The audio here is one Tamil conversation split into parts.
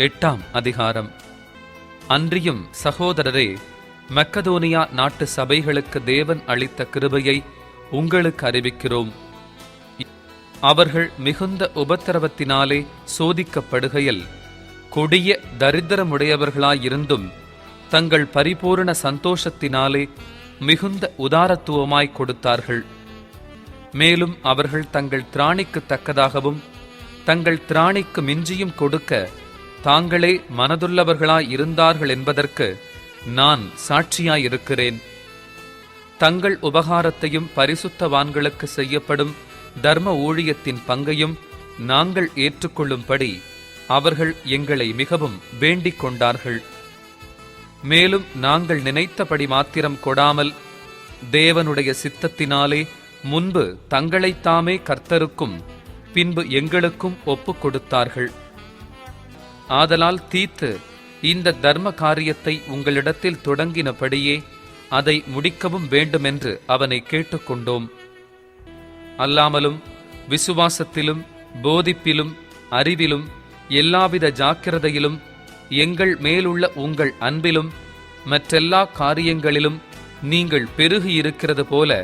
8ஆம் அதிகாரம். அன்றியும் சகோதரரே, மக்கதோனியா நாட்டு சபைகளுக்கு தேவன் அளித்த கிருபையை உங்களுக்கு அறிவிக்கிறோம். அவர்கள் மிகுந்த உபத்திரவத்தினாலே சோதிக்கப்படுகையில் கொடிய தரித்திரமுடையவர்களாயிருந்தும் தங்கள் பரிபூரண சந்தோஷத்தினாலே மிகுந்த உதாரத்துவமாய் கொடுத்தார்கள். மேலும் அவர்கள் தங்கள் திராணிக்கு தக்கதாகவும் தங்கள் திராணிக்கு மிஞ்சியும் கொடுக்க தாங்களே மனதுள்ளவர்களாய் இருந்தார்கள் என்பதற்கு நான் சாட்சியாயிருக்கிறேன். தங்கள் உபகாரத்தையும் பரிசுத்தவான்களுக்கு செய்யப்படும் தர்ம ஊழியத்தின் பங்கையும் நாங்கள் ஏற்றுக்கொள்ளும்படி அவர்கள் எங்களை மிகவும் வேண்டிக் கொண்டார்கள். மேலும் நாங்கள் நினைத்தபடி மாத்திரம் கொடாமல் தேவனுடைய சித்தத்தினாலே முன்பு தங்களைத்தாமே கர்த்தருக்கும் பின்பு எங்களுக்கும் ஒப்புக் கொடுத்தார்கள். ஆதலால் தீத்து இந்த தர்ம காரியத்தை உங்களிடத்தில் தொடங்கினபடியே அதை முடிக்கவும் வேண்டுமென்று அவனை கேட்டுக்கொண்டோம். அல்லாமலும் விசுவாசத்திலும் போதிப்பிலும் அறிவிலும் எல்லாவித ஜாக்கிரதையிலும் எங்கள் மேலுள்ள உங்கள் அன்பிலும் மற்றெல்லா காரியங்களிலும் நீங்கள் பெருகியிருக்கிறது போல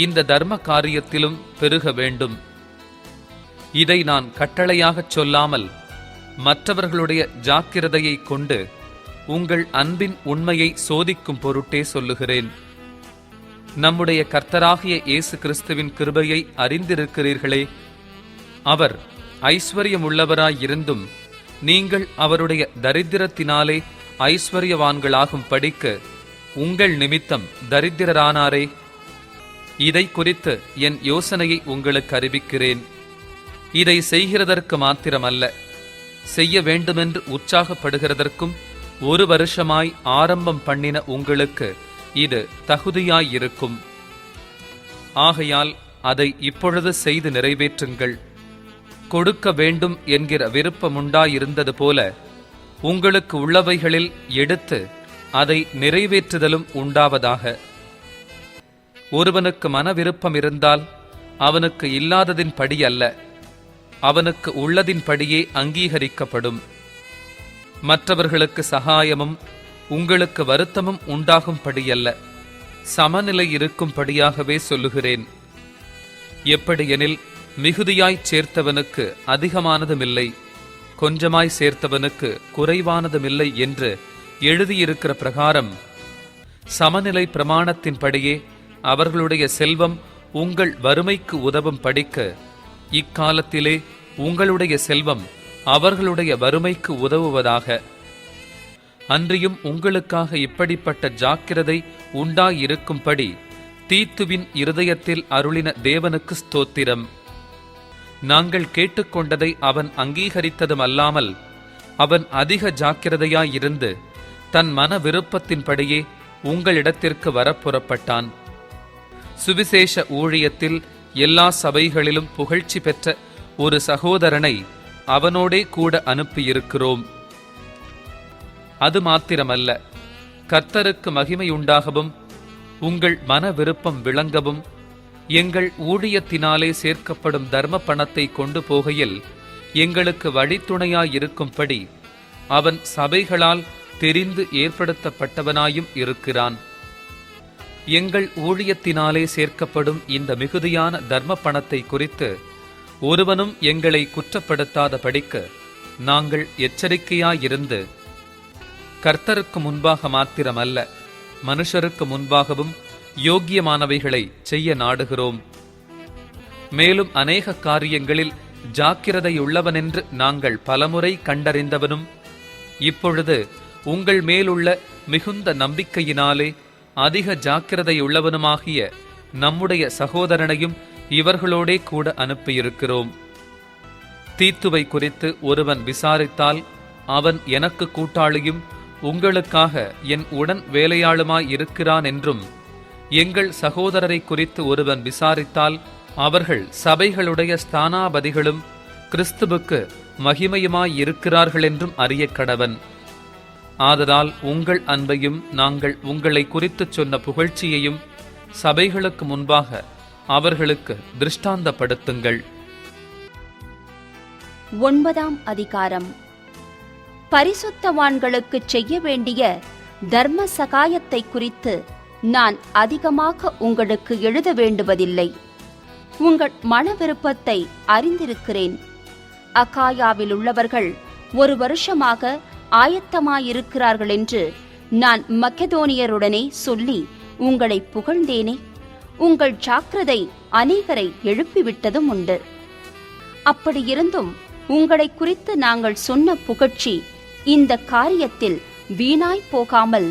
இந்த தர்ம காரியத்திலும் பெருக வேண்டும். இதை நான் கட்டளையாகச் சொல்லாமல் மற்றவர்களுடைய ஜாக்கிரதையை கொண்டு உங்கள் அன்பின் உண்மையை சோதிக்கும் பொருட்டே சொல்லுகிறேன். நம்முடைய கர்த்தராகிய இயேசு கிறிஸ்துவின் கிருபையை அறிந்திருக்கிறீர்களே. அவர் ஐஸ்வர்யமுள்ளவராயிருந்தும் நீங்கள் அவருடைய தரித்திரத்தினாலே ஐஸ்வர்யவான்களாகும் படிக்க உங்கள் நிமித்தம் தரித்திரரானாரே. இதை குறித்து என் யோசனையை உங்களுக்கு அறிவிக்கிறேன். இதை செய்கிறதற்கு மாத்திரமல்ல, செய்ய வேண்டுமென்று உற்சாகப்படுகிறதற்கும் 1 வருஷமாய் ஆரம்பம் பண்ணின உங்களுக்கு இது தகுதியாயிருக்கும். ஆகையால் அதை இப்பொழுது செய்து நிறைவேற்றுங்கள். கொடுக்க வேண்டும் என்கிற விருப்பமுண்டாயிருந்தது போல உங்களுக்கு உள்ளவைகளில் எடுத்து அதை நிறைவேற்றுதலும் உண்டாவதாக. ஒருவனுக்கு மன விருப்பம் இருந்தால் அவனுக்கு இல்லாததின் படி அல்ல, அவனுக்கு உள்ளதின் படியே அங்கீகரிக்கப்படும். மற்றவர்களுக்கு சகாயமும் உங்களுக்கு வருத்தமும் உண்டாகும்படியல்ல, சமநிலை இருக்கும்படியாகவே சொல்லுகிறேன். எப்படியெனில் மிகுதியாய்ச் சேர்த்தவனுக்கு அதிகமானதுமில்லை, கொஞ்சமாய் சேர்த்தவனுக்கு குறைவானதுமில்லை என்று எழுதியிருக்கிற பிரகாரம் சமநிலை பிரமாணத்தின்படியே அவர்களுடைய செல்வம் உங்கள் வறுமைக்கு உதவும் படிக்க இக்காலத்திலே உங்களுடைய செல்வம் அவர்களுடைய வறுமைக்கு உதவுவதாக. அன்றியும் உங்களுக்காக இப்படிப்பட்ட ஜாக்கிரதை உண்டாயிருக்கும்படி தீத்துவின் இருதயத்தில் அருளின தேவனுக்கு ஸ்தோத்திரம். நாங்கள் கேட்டுக்கொண்டதை அவன் அங்கீகரித்ததும் அல்லாமல் அவன் அதிக ஜாக்கிரதையாயிருந்து தன் மன விருப்பத்தின்படியே உங்களிடத்திற்கு வரப்புறப்பட்டான். சுவிசேஷ ஊழியத்தில் எல்லா சபைகளிலும் புகழ்ச்சி பெற்ற ஒரு சகோதரனை அவனோடே கூட அனுப்பியிருக்கிறோம். அது மாத்திரமல்ல, கர்த்தருக்கு மகிமையுண்டாகவும் உங்கள் மன விருப்பம் விளங்கவும் எங்கள் ஊழியத்தினாலே சேர்க்கப்படும் தர்ம பணத்தை கொண்டு போகையில் எங்களுக்கு வழித்துணையாயிருக்கும்படி அவன் சபைகளால் தெரிந்து ஏற்படுத்தப்பட்டவனாயும் இருக்கிறான். எங்கள் ஊழியத்தினாலே சேர்க்கப்படும் இந்த மிகுதியான தர்ம பணத்தை குறித்து ஒருவனும் எங்களை குற்றப்படுத்தாத படிக்க நாங்கள் எச்சரிக்கையாயிருந்து கர்த்தருக்கு முன்பாக மாத்திரமல்ல, மனுஷருக்கு முன்பாகவும் யோக்கியமானவைகளை செய்ய நாடுகிறோம். மேலும் அநேக காரியங்களில் ஜாக்கிரதையுள்ளவனென்று நாங்கள் பலமுறை கண்டறிந்தவனும் இப்பொழுது உங்கள் மேலுள்ள மிகுந்த நம்பிக்கையினாலே அதிக ஜாக்கிரதையுள்ளவனுமாகிய நம்முடைய சகோதரனையும் இவர்களோடே கூட அனுப்பியிருக்கிறோம். தீத்துவை குறித்து ஒருவன் விசாரித்தால் அவன் எனக்கு கூட்டாளியும் உங்களுக்காக என் உடன் வேலையாளுமாயிருக்கிறான் என்றும், எங்கள் சகோதரரை குறித்து ஒருவன் விசாரித்தால் அவர்கள் சபைகளுடைய ஸ்தானாபதிகளும் கிறிஸ்துவுக்கு மகிமையுமாயிருக்கிறார்கள் என்றும் அறிய கடவன். ஆதலால் உங்கள் அன்பையும் நாங்கள் உங்களை குறித்துச் சொன்ன புகழ்ச்சியையும் சபைகளுக்கு முன்பாக அவர்களுக்கு திருஷ்டாந்தப்படுத்துங்கள். 9ஆம் அதிகாரம். பரிசுத்தவான்களுக்குச் செய்ய வேண்டிய தர்ம சகாயத்தை குறித்து நான் அதிகமாக உங்களுக்கு எழுத வேண்டுவதில்லை. உங்கள் மன விருப்பத்தை அறிந்திருக்கிறேன். அகாயாவில் உள்ளவர்கள் 1 வருஷமாக ஆயத்தமாயிருக்கிறார்கள் என்று நான் மக்கெதோனியருடனே சொல்லி உங்களை புகழ்ந்தேனே. உங்கள் ஜாக்கிரதை அநேகரை எழுப்பிவிட்டதும் உண்டு. அப்படியிருந்தும் உங்களை குறித்து நாங்கள் சொன்ன புகழ்ச்சி இந்த காரியத்தில் வீணாய் போகாமல்,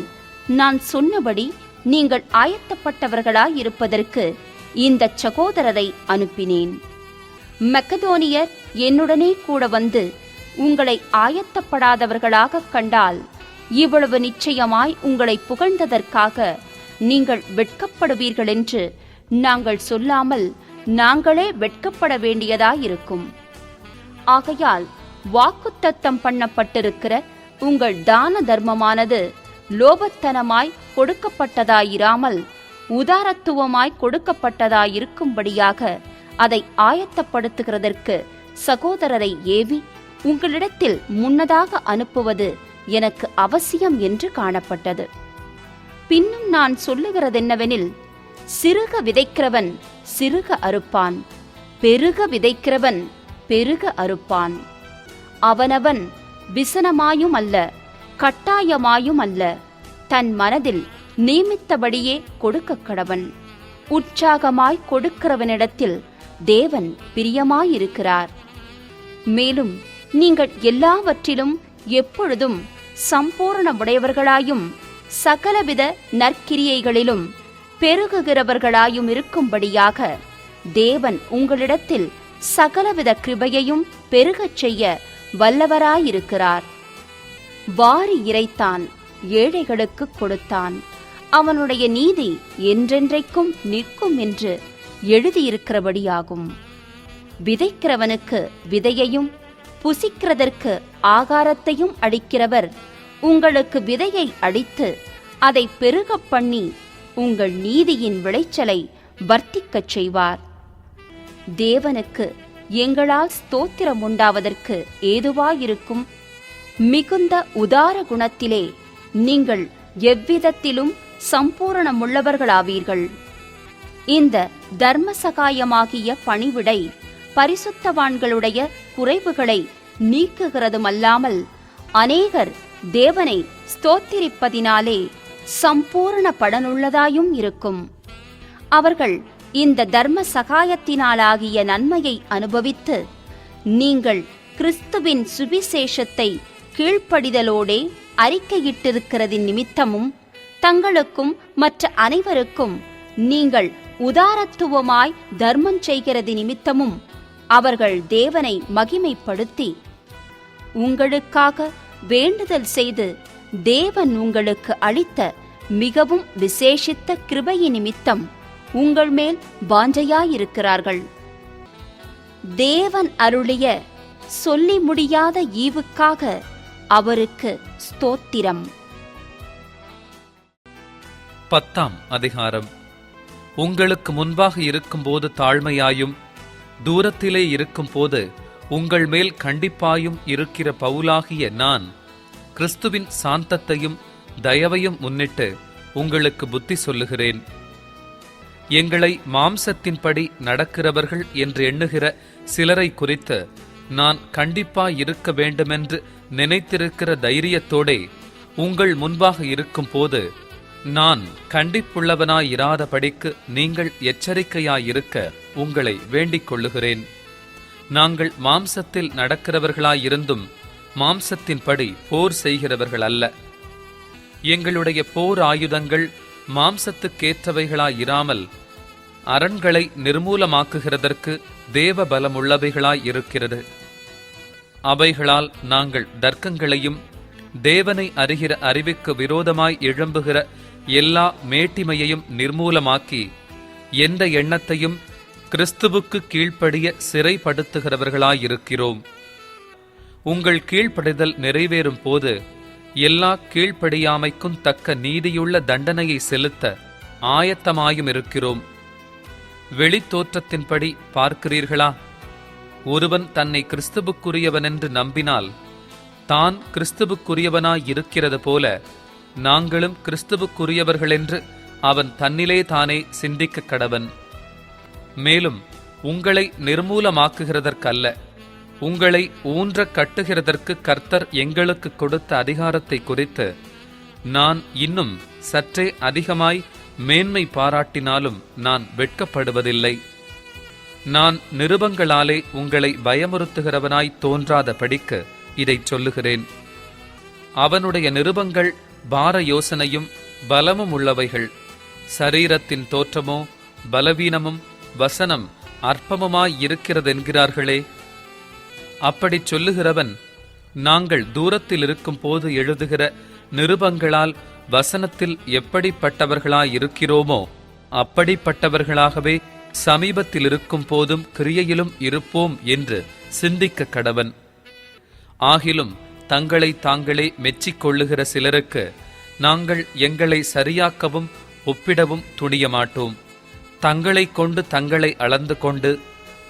நான் சொன்னபடி நீங்கள் ஆயத்தப்பட்டவர்களாயிருப்பதற்கு இந்த சகோதரரை அனுப்பினேன். மக்கெதோனியர் என்னுடனே கூட வந்து உங்களை ஆயத்தப்படாதவர்களாக கண்டால், இவ்வளவு நிச்சயமாய் உங்களை புகழ்ந்ததற்காக நீங்கள் வெட்கப்படுவீர்கள் என்று நாங்கள் சொல்லாமல் நாங்களே வெட்கப்பட வேண்டியதாயிருக்கும். ஆகையால் வாக்குத்தத்தம் பண்ணப்பட்டிருக்கிற உங்கள் தான தர்மமானது லோபத்தனமாய் கொடுக்கப்பட்டதாயிராமல் உதாரத்துவமாய் கொடுக்கப்பட்டதாயிருக்கும்படியாக அதை ஆயத்தப்படுத்துகிறதற்கு சகோதரரை ஏவி உங்களிடத்தில் முன்னதாக அனுப்புவது எனக்கு அவசியம் என்று காணப்பட்டது. பின்னும் நான் சொல்லுகிறதென்னவெனில், சிறுக விதைக்கிறவன் சிறுக அறுப்பான், பெருக விதைக்கிறவன் பெருக அறுப்பான். அவனவன் விசனமாயும் அல்ல, கட்டாயமாயும் அல்ல, தன் மனதில் நியமித்தபடியே கொடுக்க கடவன். உற்சாகமாய் கொடுக்கிறவனிடத்தில் தேவன் பிரியமாயிருக்கிறார். மேலும் நீங்கள் எல்லாவற்றிலும் எப்பொழுதும் சம்பூரணமுடையவர்களாயும் சகலவித நற்கிரியைகளிலும் பெருகுகிறவர்களாயும் இருக்கும்படியாக தேவன் உங்களிடத்தில் சகலவித கிருபையையும் பெருகச் செய்ய வல்லவராயிருக்கிறார். வாரி இறைத்தான், ஏழைகளுக்கு கொடுத்தான், அவனுடைய நீதி என்றென்றைக்கும் நிற்கும் என்று எழுதியிருக்கிறபடியாகும். விதைக்கிறவனுக்கு விதையையும் புசிக்கிறதற்கு ஆகாரத்தையும் அளிக்கிறவர் உங்களுக்கு விதையை அளித்து அதை பெருகப் பண்ணி உங்கள் நீதியின் விளைச்சலை வர்த்திக்கச் செய்வார். தேவனுக்கு எங்களால் ஸ்தோத்திரம் உண்டாவதற்கு ஏதுவாயிருக்கும் மிகுந்த உதார குணத்திலே நீங்கள் எவ்விதத்திலும் சம்பூரணமுள்ளவர்களாவீர்கள். இந்த தர்ம சகாயமாகிய பணிவிடை பரிசுத்தவான்களுடைய குறைவுகளை நீக்குகிறதுமல்லாமல் அநேகர் தேவனை ஸ்தோத்திரிப்பதினாலே சம்பூரண பலனுள்ளதாயும் இருக்கும். அவர்கள் இந்த தர்ம சகாயத்தினாலாகிய நன்மையை அனுபவித்து நீங்கள் கிறிஸ்துவின் சுவிசேஷத்தை கீழ்ப்படிதலோடே அறிக்கையிட்டிருக்கிறதின் நிமித்தமும் தங்களுக்கும் மற்ற அனைவருக்கும் நீங்கள் உதாரத்துவமாய் தர்மம் செய்கிறது நிமித்தமும் அவர்கள் தேவனை மகிமைப்படுத்தி உங்களுக்காக வேண்டுதல் செய்து தேவன் உங்களுக்கு அளித்த மிகவும் விசேஷித்த கிருபையின் நிமித்தம் உங்கள் மேல் வாஞ்சையாயிருக்கிறார்கள். தேவன் அருளிய சொல்லி முடியாத ஈவுக்காக அவருக்கு ஸ்தோத்திரம். 10ஆம் அதிகாரம். உங்களுக்கு முன்பாக இருக்கும்போது தாழ்மையாயும் தூரத்திலே இருக்கும்போது உங்கள் மேல் கண்டிப்பாயும் இருக்கிற பவுலாகிய நான் கிறிஸ்துவின் சாந்தத்தையும் தயவையும் முன்னிட்டு உங்களுக்கு புத்தி சொல்லுகிறேன். எங்களை மாம்சத்தின்படி நடக்கிறவர்கள் என்று எண்ணுகிற சிலரை குறித்து நான் கண்டிப்பாயிருக்க வேண்டுமென்று நினைத்திருக்கிற தைரியத்தோடே உங்கள் முன்பாக இருக்கும்போது நான் கண்டிப்புள்ளவனாயிராதபடிக்கு நீங்கள் எச்சரிக்கையாயிருக்க உங்களை வேண்டிக் கொள்ளுகிறேன். நாங்கள் மாம்சத்தில் நடக்கிறவர்களாயிருந்தும் மாம்சத்தின்படி போர் செய்கிறவர்கள் அல்ல. எங்களுடைய போர் ஆயுதங்கள் மாம்சத்துக்கேற்றவைகளாயிராமல் அரண்களை நிர்மூலமாக்குகிறதற்கு தேவ பலமுள்ளவைகளாயிருக்கிறது. அவைகளால் நாங்கள் தர்க்கங்களையும் தேவனை அறிகிற அறிவுக்கு விரோதமாய் எழும்புகிற எல்லா மேட்டிமையையும் நிர்மூலமாக்கி எந்த எண்ணத்தையும் கிறிஸ்துவுக்கு கீழ்ப்படிய சிறைப்படுத்துகிறவர்களாயிருக்கிறோம். உங்கள் கீழ்ப்படிதல் நிறைவேறும் போது எல்லா கீழ்ப்படியாமைக்கும் தக்க நீதியுள்ள தண்டனையை செலுத்த ஆயத்தமாயும் இருக்கிறோம். வெளித்தோற்றத்தின்படி பார்க்கிறீர்களா? ஒருவன் தன்னை கிறிஸ்துவுக்குரியவனென்று நம்பினால் தான் கிறிஸ்துவுக்குரியவனாய் இருக்கிறது போல நாங்களும் கிறிஸ்துவுக்குரியவர்களென்று அவன் தன்னிலே தானே சிந்திக்க கடவன். மேலும் உங்களை நிர்மூலமாக்குகிறதற்கல்ல, உங்களை ஊன்ற கட்டுகிறதற்கு கர்த்தர் எங்களுக்கு கொடுத்த அதிகாரத்தை குறித்து நான் இன்னும் சற்றே அதிகமாய் மேன்மை பாராட்டினாலும் நான் வெட்கப்படுவதில்லை. நான் நிருபங்களாலே உங்களை பயமுறுத்துகிறவனாய் தோன்றாதபடிக்கு இதைச் சொல்லுகிறேன். அவனுடைய நிருபங்கள் பார யோசனையும் பலமும் உள்ளவைகள். சரீரத்தின் தோற்றமோ பலவீனமும் வசனம் அற்பமுமாயிருக்கிறதென்கிறார்களே. அப்படிச் சொல்லுகிறவன் நாங்கள் தூரத்தில் இருக்கும் போது எழுதுகிற நிருபங்களால் வசனத்தில் எப்படிப்பட்டவர்களாயிருக்கிறோமோ அப்படிப்பட்டவர்களாகவே சமீபத்தில் இருக்கும் போதும் கிரியையிலும் இருப்போம் என்று சிந்திக்க கடவன். ஆகிலும் தங்களை தாங்களே மெச்சிக்கொள்ளுகிற சிலருக்கு நாங்கள் எங்களை சரியாக்கவும் ஒப்பிடவும் துணிய மாட்டோம். தங்களை கொண்டு தங்களை அளந்து கொண்டு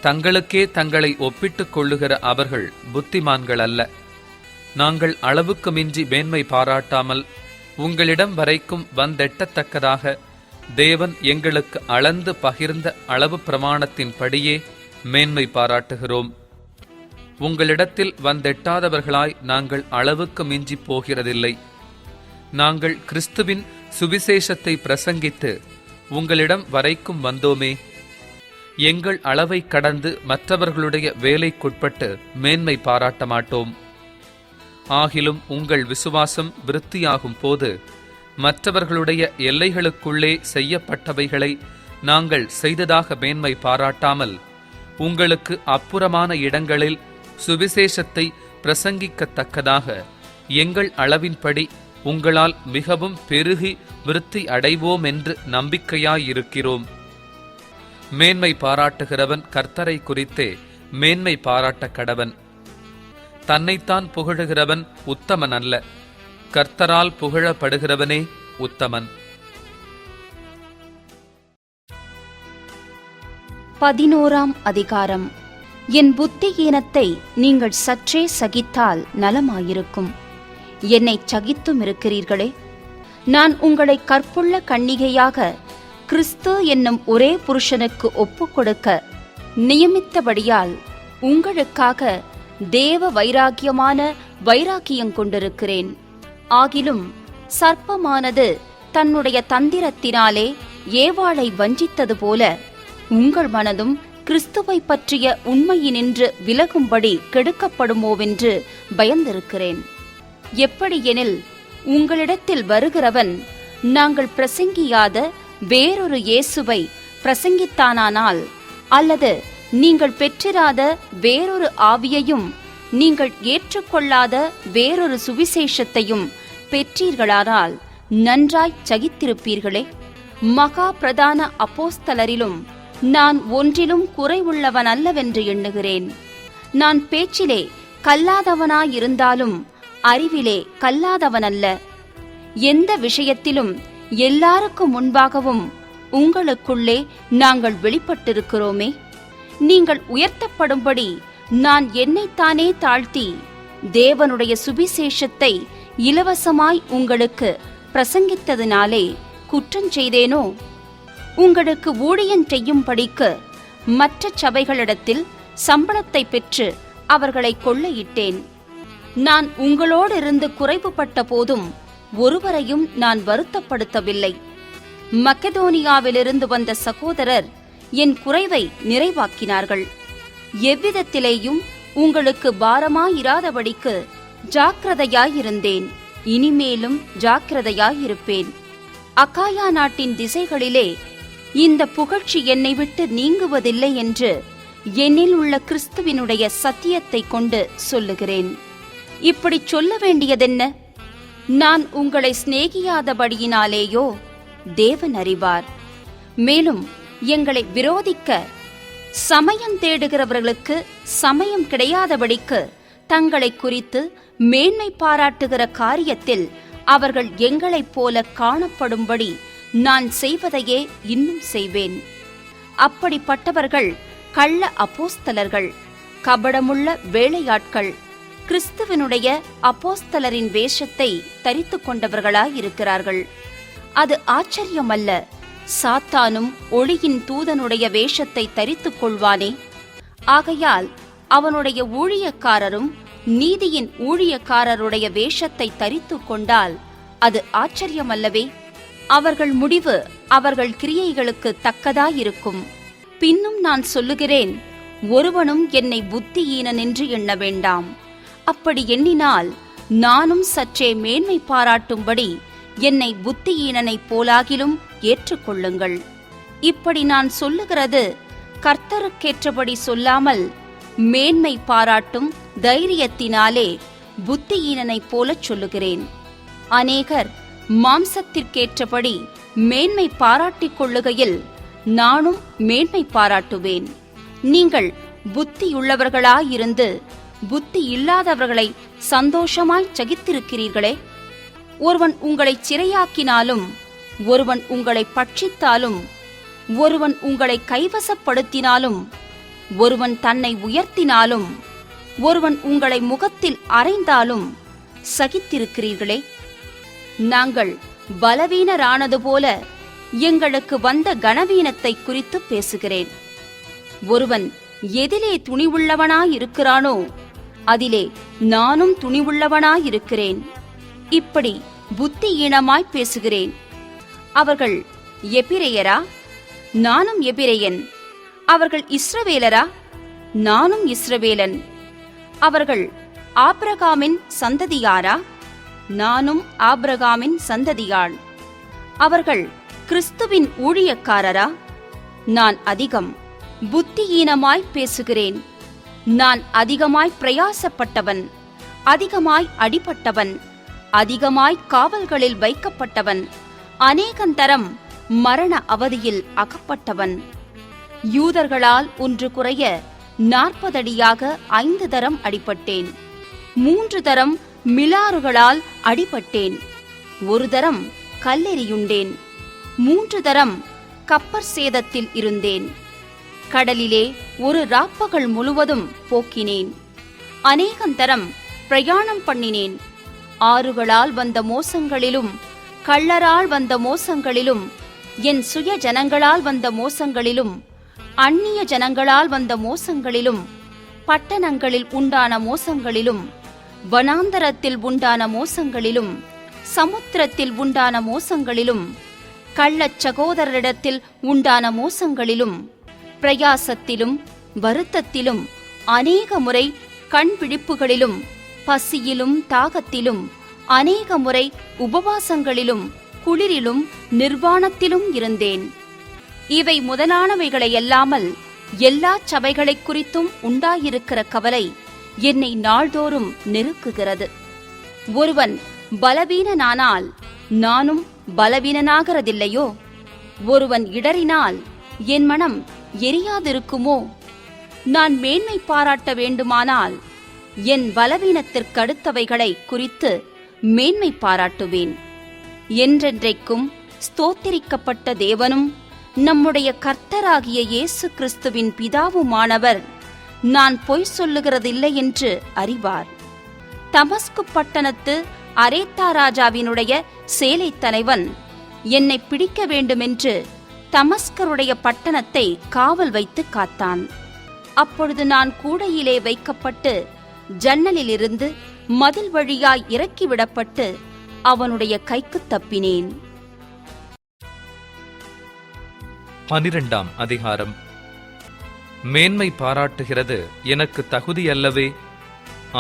தங்களுக்கே தங்களை ஒப்பிட்டுக் கொள்ளுகிற அவர்கள் புத்திமான்கள் அல்ல. நாங்கள் அளவுக்கு மிஞ்சி மேன்மை பாராட்டாமல் உங்களிடம் வரைக்கும் வந்தெட்டத்தக்கதாக தேவன் எங்களுக்கு அளந்து பகிர்ந்த அளவு பிரமாணத்தின் படியே மேன்மை பாராட்டுகிறோம். உங்களிடத்தில் வந்தெட்டாதவர்களாய் நாங்கள் அளவுக்கு மிஞ்சி போகிறதில்லை. நாங்கள் கிறிஸ்துவின் சுவிசேஷத்தை பிரசங்கித்து உங்களிடம் வரைக்கும் வந்தோமே. எங்கள் அளவை கடந்து மற்றவர்களுடைய வேலைக்குட்பட்டு மேன்மை பாராட்ட மாட்டோம். ஆகிலும் உங்கள் விசுவாசம் விருத்தியாகும் போது மற்றவர்களுடைய எல்லைகளுக்குள்ளே செய்யப்பட்டவைகளை நாங்கள் செய்ததாக மேன்மை பாராட்டாமல் உங்களுக்கு அப்புறமான இடங்களில் சுவிசேஷத்தை பிரசங்கிக்கத்தக்கதாக எங்கள் அளவின்படி உங்களால் மிகவும் பெருகி விருத்தி அடைவோம் என்று நம்பிக்கையாயிருக்கிறோம். மேன்மை பாராட்டுகிறவன் கர்த்தரை குறித்தே மேன்மை பாராட்ட கடவன். தன்னைத்தான் புகழுகிறவன் உத்தமன் அல்ல, கர்த்தரால் புகழப்படுகிறவனே உத்தமன். 11ஆம் அதிகாரம். என் புத்தியீனத்தை நீங்கள் சற்றே சகித்தால் நலமாயிருக்கும். என்னை சகித்தும் இருக்கிறீர்களே. நான் உங்களை கற்புள்ள கன்னிகையாக கிறிஸ்து என்னும் ஒரே புருஷனுக்கு ஒப்புக்கொடுக்க நியமித்தபடியால் உங்களுக்காக தேவ வைராக்கியமான வைராக்கியம் கொண்டிருக்கிறேன். ஆகிலும் சர்ப்பமானது தன்னுடைய தந்திரத்தினாலே ஏவாளை வஞ்சித்தது போல உங்கள் மனதும் கிறிஸ்துவை பற்றிய உண்மையினின்று விலகும்படி கெடுக்கப்படுமோவென்று பயந்திருக்கிறேன். எப்படியெனில் உங்களிடத்தில் வருகிறவன் நாங்கள் பிரசங்கியாத வேறொரு இயேசுவை பிரசங்கித்தானானால், அல்லது நீங்கள் பெற்றிராத வேறொரு ஆவியையும் நீங்கள் ஏற்றுக்கொள்ளாத வேறொரு சுவிசேஷத்தையும் பெற்றீர்களானால் நன்றாய் சகித்திருப்பீர்களே. மகா பிரதான அப்போஸ்தலரிலும் நான் ஒன்றிலும் குறைவுள்ளவன் அல்லவென்று எண்ணுகிறேன். நான் பேச்சிலே கல்லாதவனாயிருந்தாலும் அறிவிலே கல்லாதவனல்ல. எந்த விஷயத்திலும் எல்லாருக்கும் முன்பாகவும் உங்களுக்குள்ளே நாங்கள் வெளிப்பட்டிருக்கிறோமே. நீங்கள் உயர்த்தப்படும்படி நான் என்னைத்தானே தாழ்த்தி தேவனுடைய சுவிசேஷத்தை இலவசமாய் உங்களுக்கு பிரசங்கித்ததினாலே குற்றஞ்செய்தேனோ? உங்களுக்கு ஊழியம் செய்யும்படிக்கு மற்ற சபைகளிடத்தில் சம்பளத்தை பெற்று அவர்களை கொள்ளையிட்டேன். நான் உங்களோடு இருந்து குறைவுபட்ட போதும் ஒருவரையும் நான் வருத்தப்படுத்தவில்லை. மக்கெதோனியாவிலிருந்து வந்த சகோதரர் என் குறைவை நிறைவாக்கினார்கள். எவ்விதத்திலேயும் உங்களுக்கு பாரமாயிராதபடிக்கு ஜாக்கிரதையாயிருந்தேன். இனிமேலும் ஜாக்கிரதையாயிருப்பேன். அகாயா நாட்டின் திசைகளிலே இந்த புகழ்ச்சி என்னை விட்டு நீங்குவதில்லை என்று என்னில் உள்ள கிறிஸ்துவினுடைய சத்தியத்தை கொண்டு சொல்லுகிறேன். இப்படி சொல்ல வேண்டியதென்ன? நான் உங்களை சிநேகியாதபடியினாலேயோ? தேவன் அறிவார். மேலும் எங்களை விரோதிக்க சமயம் தேடுகிறவர்களுக்கு சமயம் கிடையாதபடிக்கு தங்களை குறித்து மேன்மை பாராட்டுகிற காரியத்தில் அவர்கள் எங்களைப் போல காணப்படும்படி நான் செய்வதையே இன்னும் செய்வேன். அப்படிப்பட்டவர்கள் கள்ள அப்போஸ்தலர்கள், கபடமுள்ள வேலையாட்கள், கிறிஸ்துவனுடைய அப்போஸ்தலரின் வேஷத்தை தரித்து கொண்டவர்களாயிருக்கிறார்கள். அது ஆச்சரியமல்ல. சாத்தானும் ஒளியின் தூதனுடைய வேஷத்தை தரித்துக் கொள்வானே. ஆகையால் அவனுடைய ஊழியக்காரரும் நீதியின் ஊழியக்காரருடைய வேஷத்தை தரித்து கொண்டால் அது ஆச்சரியமல்லவே. அவர்கள் முடிவு அவர்கள் கிரியைகளுக்கு தக்கதாயிருக்கும். பின்னும் நான் சொல்லுகிறேன், ஒருவனும் என்னை புத்தியீனன் என்று எண்ண வேண்டாம். அப்படி எண்ணினால் நானும் சற்றே மேன்மை பாராட்டும்படி என்னை புத்தியீனனைப் போலாகிலும் ஏற்றுக்கொள்ளுங்கள். இப்படி நான் சொல்லுகிறது கர்த்தருக்கேற்றபடி சொல்லாமல் மேன்மை பாராட்டும் தைரியத்தினாலே புத்தியீனனைப் போலச் சொல்லுகிறேன். அநேகர் மாம்சத்திற்கேற்றபடி மேன்மை பாராட்டிக் கொள்ளுகையில் நானும் மேன்மை பாராட்டுவேன். நீங்கள் புத்தியுள்ளவர்களாயிருந்து புத்தி இல்லாதவர்களை சந்தோஷமாய் சகித்திருக்கிறீர்களே. ஒருவன் உங்களை சிறையாக்கினாலும், ஒருவன் உங்களை பட்சித்தாலும், ஒருவன் உங்களை கைவசப்படுத்தினாலும், ஒருவன் தன்னை உயர்த்தினாலும், ஒருவன் உங்களை முகத்தில் அறைந்தாலும் சகித்திருக்கிறீர்களே. நாங்கள் பலவீனரானது போல எங்களுக்கு வந்த கனவீனத்தை குறித்து பேசுகிறேன். ஒருவன் எதிலே துணிவுள்ளவனாயிருக்கிறானோ அதிலே நானும் துணிவுள்ளவனாயிருக்கிறேன். இப்படி புத்தியீனமாய் பேசுகிறேன். அவர்கள் எபிரெயரா? நானும் எபிரெயன். அவர்கள் இஸ்ரவேலரா? நானும் இஸ்ரவேலன். அவர்கள் ஆபிரகாமின் சந்ததியாரா? நானும் ஆபிரகாமின் சந்ததியாள். அவர்கள் கிறிஸ்துவின் ஊழியக்காரரா? நான் அதிகம். புத்தியீனமாய் பேசுகிறேன். நான் அதிகமாய் பிரயாசப்பட்டவன், அதிகமாய் அடிபட்டவன், அதிகமாய் காவல்களில் வைக்கப்பட்டவன், அநேகந்தரம் மரண அவதியில் அகப்பட்டவன். யூதர்களால் ஒன்று குறைய 40 அடியாக 5 தரம் அடிபட்டேன். 3 தரம் மிலாறுகளால் அடிபட்டேன். 1 தரம் கல்லெறியுண்டேன். 3 தரம் கப்பற் சேதத்தில் இருந்தேன். கடலிலே ஒரு ராப்பகல் முழுவதும் போக்கினேன். அநேகந்தரம் பிரயாணம் பண்ணினேன். ஆறுகளால் வந்த மோசங்களிலும், கள்ளரால் வந்த மோசங்களிலும், என் சுய ஜனங்களால் வந்த மோசங்களிலும், அந்நிய ஜனங்களால் வந்த மோசங்களிலும், பட்டணங்களில் உண்டான மோசங்களிலும், வனாந்தரத்தில் உண்டான மோசங்களிலும், சமுத்திரத்தில் உண்டான மோசங்களிலும், கள்ளச் சகோதரரிடத்தில் உண்டான மோசங்களிலும், பிரயாசத்திலும் வருத்தத்திலும், அநேக முறை கண் விழிப்புகளிலும், பசியிலும் தாகத்திலும், அநேக முறை உபவாசங்களிலும், குளிரிலும் நிர்வாணத்திலும் இருந்தேன். இவை முதலானவைகளையல்லாமல் எல்லா சபைகளைக் குறித்தும் உண்டாயிருக்கிற கவலை என்னை நாள்தோறும் நெருக்குகிறது. ஒருவன் பலவீனனானால் நானும் பலவீனனாகிறதில்லையோ? ஒருவன் இடறினால் என் மனம் எரியாதிருக்குமோ? நான் மேன்மை பாராட்ட வேண்டுமானால் என் பலவீனத்திற்கடுத்தவைகளை குறித்து மேன்மை பாராட்டுவேன். என்றென்றைக்கும் ஸ்தோத்திரிக்கப்பட்ட தேவனும் நம்முடைய கர்த்தராகிய இயேசு கிறிஸ்துவின் பிதாவுமானவர் நான் பொய் சொல்லுகிறதில்லை என்று அறிவார். தமஸ்கு பட்டணத்து அரேத்தா ராஜாவினுடைய சேலை தலைவன் என்னை பிடிக்க வேண்டுமென்று தமஸ்கருடைய பட்டணத்தை காவல் வைத்து காத்தான். அப்பொழுது நான் கூடையிலே வைக்கப்பட்டு ஜன்னலிலிருந்து மதில் வழியாய் இறக்கிவிடப்பட்டு அவனுடைய கைக்கு தப்பினேன். 12ஆம் அதிகாரம். மேன்மை பாராட்டுகிறது எனக்கு தகுதியல்லவே.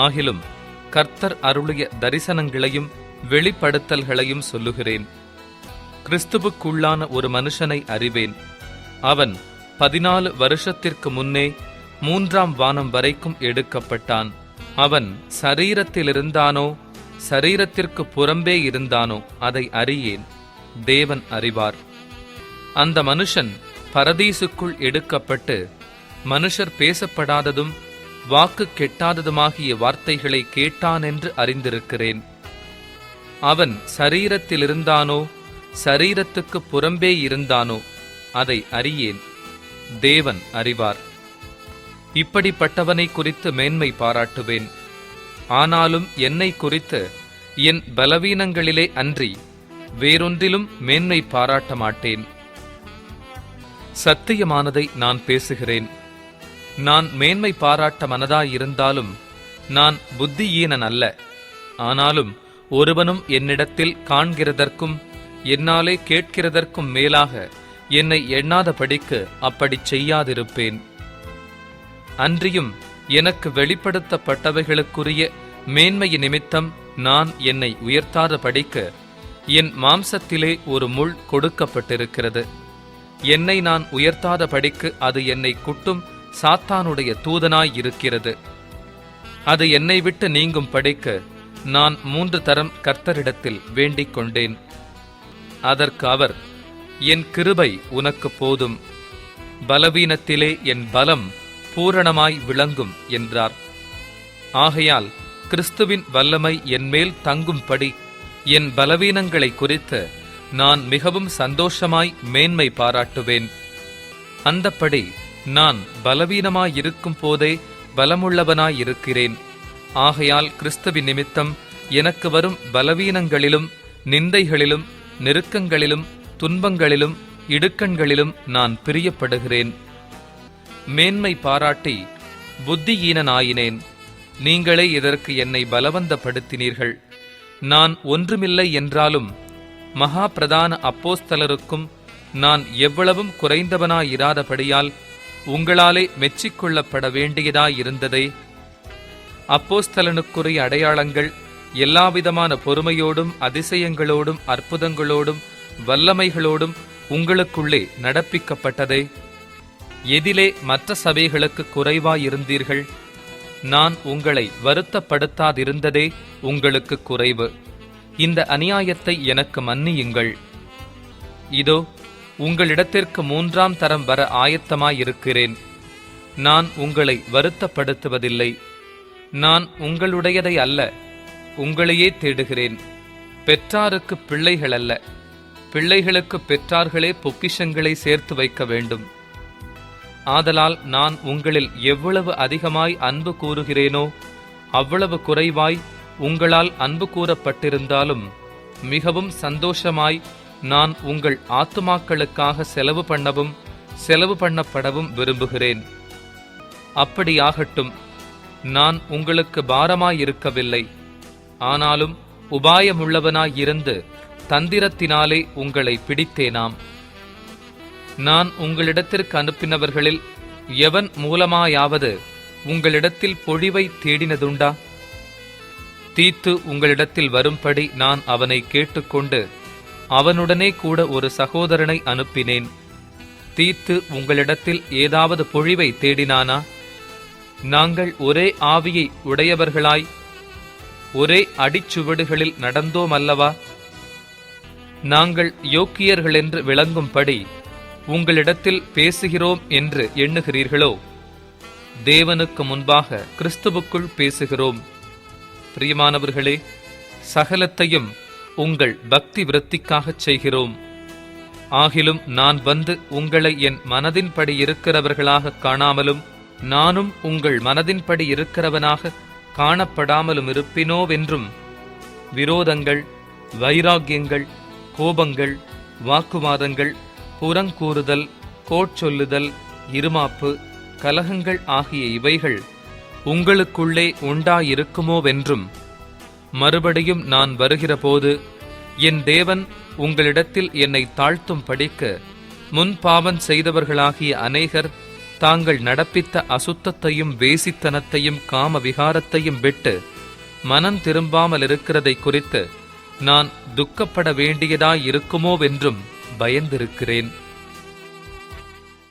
ஆகிலும் கர்த்தர் அருளிய தரிசனங்களையும் வெளிப்படுத்தல்களையும் சொல்லுகிறேன். கிறிஸ்துவுக்குள்ளான ஒரு மனுஷனை அறிவேன். அவன் 14 வருஷத்திற்கு முன்னே 3ஆம் வானம் வரைக்கும் எடுக்கப்பட்டான். அவன் சரீரத்திலிருந்தானோ சரீரத்திற்கு புறம்பே இருந்தானோ அதை அறியேன். தேவன் அறிவார். அந்த மனுஷன் பரதீசுக்குள் எடுக்கப்பட்டு மனுஷர் பேசப்படாததும் வாக்கு கெட்டாததுமாகிய வார்த்தைகளை கேட்டானென்று அறிந்திருக்கிறேன். அவன் சரீரத்திலிருந்தானோ சரீரத்துக்கு புறம்பே இருந்தானோ அதை அறியேன். தேவன் அறிவார். இப்படிப்பட்டவனை குறித்து மேன்மை பாராட்டுவேன். ஆனாலும் என்னை குறித்து என் பலவீனங்களிலே அன்றி வேறொன்றிலும் மேன்மை பாராட்ட மாட்டேன். சத்தியமானதை நான் பேசுகிறேன். நான் மேன்மை பாராட்ட மனதாயிருந்தாலும் நான் புத்தியீனன் அல்ல. ஆனாலும் ஒருவனும் என்னிடத்தில் காண்கிறதற்கும் என்னாலே கேட்கிறதற்கும் மேலாக என்னை எண்ணாதபடிக்கு அப்படிச் செய்யாதிருப்பேன். அன்றியும் எனக்கு வெளிப்படுத்தப்பட்டவைகளுக்குரிய மேன்மை நிமித்தம் நான் என்னை உயர்த்தாதபடிக்கு என் மாம்சத்திலே ஒரு முள் கொடுக்கப்பட்டிருக்கிறது. என்னை நான் உயர்த்தாதபடிக்கு அது என்னை குட்டும் சாத்தானுடைய தூதனாயிருக்கிறது. அது என்னை விட்டு நீங்கும் படிக்க நான் 3 தரம் கர்த்தரிடத்தில் வேண்டிக் கொண்டேன். அதற்கு அவர், என் கிருபை உனக்கு போதும், பலவீனத்திலே என் பலம் பூரணமாய் விளங்கும் என்றார். ஆகையால் கிறிஸ்துவின் வல்லமை என்மேல் தங்கும்படி என் பலவீனங்களை குறித்து நான் மிகவும் சந்தோஷமாய் மேன்மை பாராட்டுவேன். அந்தப்படி நான் பலவீனமாயிருக்கும் போதே பலமுள்ளவனாயிருக்கிறேன். ஆகையால் கிறிஸ்துவின் நிமித்தம் எனக்கு வரும் பலவீனங்களிலும் நிந்தைகளிலும் நெருக்கங்களிலும் துன்பங்களிலும் இடுக்கண்களிலும் நான் பிரியப்படுகிறேன். மேன்மை பாராட்டி புத்தியீனனாயினேன். நீங்களே இதற்கு என்னை பலவந்தப்படுத்தினீர்கள். நான் ஒன்றுமில்லை என்றாலும் மகா பிரதான அப்போஸ்தலருக்கும் நான் எவ்வளவும் குறைந்தவனாயிராதபடியால் உங்களாலே மெச்சிக்கொள்ளப்பட வேண்டியதாயிருந்ததே. அப்போஸ்தலனுக்குரிய அடையாளங்கள் எல்லாவிதமான பொறுமையோடும் அதிசயங்களோடும் அற்புதங்களோடும் வல்லமைகளோடும் உங்களுக்குள்ளே நடப்பிக்கப்பட்டதே. எதிலே மற்ற சபைகளுக்கு குறைவாயிருந்தீர்கள்? நான் உங்களை வருத்தப்படுத்தாதிருந்ததே உங்களுக்கு குறைவு. இந்த அநியாயத்தை எனக்கு மன்னியுங்கள். இதோ உங்களிடத்திற்கு 3ஆம் தரம் வர ஆயத்தமாயிருக்கிறேன். நான் உங்களை வருத்தப்படுத்துவதில்லை. நான் உங்களுடையதை அல்ல, உங்களையே தேடுகிறேன். பெற்றாருக்கு பிள்ளைகள் அல்ல, பிள்ளைகளுக்கு பெற்றார்களே பொக்கிஷங்களை சேர்த்து வைக்க வேண்டும். ஆதலால் நான் உங்களில் எவ்வளவு அதிகமாய் அன்பு கூறுகிறேனோ அவ்வளவு குறைவாய் உங்களால் அன்பு கூறப்பட்டிருந்தாலும் மிகவும் சந்தோஷமாய் நான் உங்கள் ஆத்துமாக்களுக்காக செலவு பண்ணப்படவும் விரும்புகிறேன். அப்படியாகட்டும். நான் உங்களுக்கு பாரமாயிருக்கவில்லை. ஆனாலும் உபாயமுள்ளவனாயிருந்து தந்திரத்தினாலே உங்களை பிடித்தேனாம். நான் உங்களிடத்திற்கு அனுப்பினவர்களில் எவன் மூலமாயாவது உங்களிடத்தில் பொழிவை தேடினதுண்டா? தீத்து உங்களிடத்தில் வரும்படி நான் அவனை கேட்டுக்கொண்டு அவனுடனே கூட ஒரு சகோதரனை அனுப்பினேன். தீத்து உங்களிடத்தில் ஏதாவது பொழிவை தேடினானா? நாங்கள் ஒரே ஆவியை உடையவர்களாய் ஒரே அடிச்சுவடுகளில் நடந்தோமல்லவா? நாங்கள் யோக்கியர்களென்று விளங்கும்படி உங்களிடத்தில் பேசுகிறோம் என்று எண்ணுகிறீர்களோ? தேவனுக்கு முன்பாக கிறிஸ்துவுக்குள் பேசுகிறோம். பிரியமானவர்களே, சகலத்தையும் உங்கள் பக்தி விருத்திக்காகச் செய்கிறோம். ஆகிலும் நான் வந்து உங்களை என் மனதின்படி இருக்கிறவர்களாக காணாமலும் நானும் உங்கள் மனதின்படி இருக்கிறவனாக காணப்படாமலும் இருப்பினோவென்றும் விரோதங்கள், வைராக்கியங்கள், கோபங்கள், வாக்குவாதங்கள், புறங்கூறுதல், கோட்சொல்லுதல், இருமாப்பு, கலகங்கள் ஆகிய இவைகள் உங்களுக்குள்ளே உண்டாயிருக்குமோவென்றும் மறுபடியும் நான் வருகிறபோது என் தேவன் உங்களிடத்தில் என்னை தாழ்த்தும் படிக்க முன் பாவம் செய்தவர்களாகிய அநேகர் தாங்கள் நடப்பித்த அசுத்தத்தையும் வேசித்தனத்தையும் காம விகாரத்தையும் விட்டு மனம் திரும்பாமல் இருக்கிறதை குறித்து நான் துக்கப்பட வேண்டியதாயிருக்குமோவென்றும் பயந்திருக்கிறேன்.